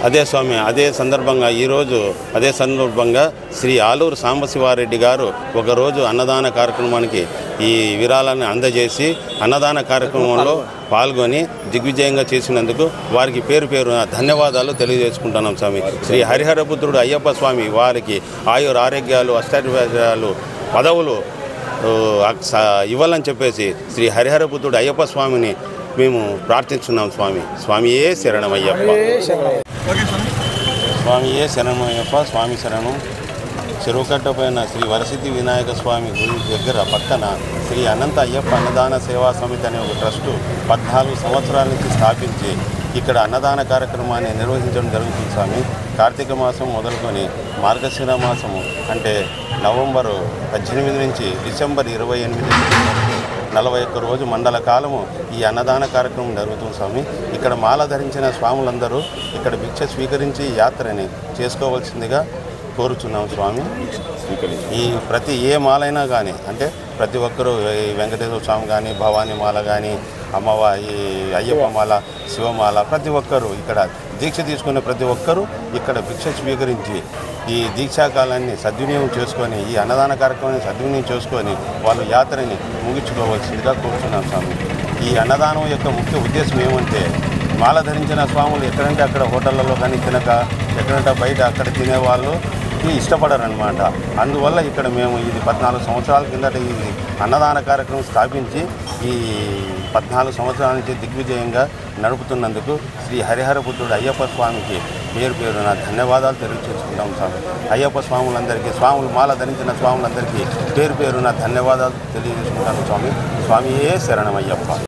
అదే స్వామి, అదే సందర్భంగా శ్రీ ఆలూరు సాంబశివారెడ్డి గారు ఒకరోజు అన్నదాన కార్యక్రమానికి ఈ విరాళాన్ని అందజేసి అన్నదాన కార్యక్రమంలో పాల్గొని దిగ్విజయంగా చేసినందుకు వారికి పేరు ధన్యవాదాలు తెలియజేసుకుంటున్నాం స్వామి. శ్రీ హరిహరపుత్రుడు అయ్యప్ప స్వామి వారికి ఆయుర ఆరోగ్యాలు అష్టాధిపత్యాలు పదవులు ఇవ్వాలని చెప్పేసి శ్రీ హరిహరపుత్రుడు అయ్యప్ప స్వామిని మేము ప్రార్థిస్తున్నాం స్వామి. స్వామియే శరణమయ్యప్ప, స్వామియే శరణమయ్యప్ప, స్వామి శరణం. చెరువుకట్టపైన శ్రీ వరసిద్ధి వినాయక స్వామి గుడి దగ్గర పక్కన శ్రీ అనంత అయ్యప్ప అన్నదాన సేవా సమితి అనే ఒక ట్రస్టు 14 సంవత్సరాల నుంచి స్థాపించి ఇక్కడ అన్నదాన కార్యక్రమాన్ని నిర్వహించడం జరుగుతుంది స్వామి. కార్తీక మాసం మొదలుకొని మార్గశిర మాసము అంటే నవంబరు 18 నుంచి డిసెంబర్ 28 41 రోజు మండల కాలము ఈ అన్నదాన కార్యక్రమం జరుగుతుంది స్వామి. ఇక్కడ మాల ధరించిన స్వాములందరూ ఇక్కడ భిక్ష స్వీకరించి యాత్రని చేసుకోవాల్సిందిగా కోరుచున్నాం స్వామి. ఈ ప్రతి ఏ మాలైనా కానీ అంటే ప్రతి ఒక్కరూ వెంకటేశ్వర స్వామి కానీ, భవానీ మాల కానీ, ఈ అయ్యప్ప మాల, శివమాల, ప్రతి ఒక్కరూ ఇక్కడ దీక్ష తీసుకునే ప్రతి ఒక్కరూ ఇక్కడ భిక్ష స్వీకరించి ఈ దీక్షాకాలాన్ని సద్వినియోగం చేసుకొని ఈ అన్నదాన కార్యక్రమాన్ని సద్వినియోగం చేసుకొని వాళ్ళు యాత్రని ముగించుకోవాల్సిందిగా కోరుతున్నాం స్వామి. ఈ అన్నదానం యొక్క ముఖ్య ఉద్దేశం ఏమంటే మాల ధరించిన స్వాములు ఎక్కడంటే అక్కడ హోటళ్లలో కానీ తినక ఎక్కడంటే బయట అక్కడ తినేవాళ్ళు ఇష్టపడరనమాట. అందువల్ల ఇక్కడ మేము ఇది 14 సంవత్సరాల కిందట ఇది అన్నదాన కార్యక్రమం స్థాపించి ఈ 14 సంవత్సరాల నుంచి దిగ్విజయంగా నడుపుతున్నందుకు శ్రీ హరిహరపుత్రుడు అయ్యప్ప స్వామికి పేరున ధన్యవాదాలు తెలియజేసుకుంటాం స్వామి. అయ్యప్ప స్వాములందరికీ, మాల ధరించిన స్వాములందరికీ పేరున ధన్యవాదాలు తెలియజేసుకుంటాను స్వామి. స్వామియే శరణమయ్యప్ప.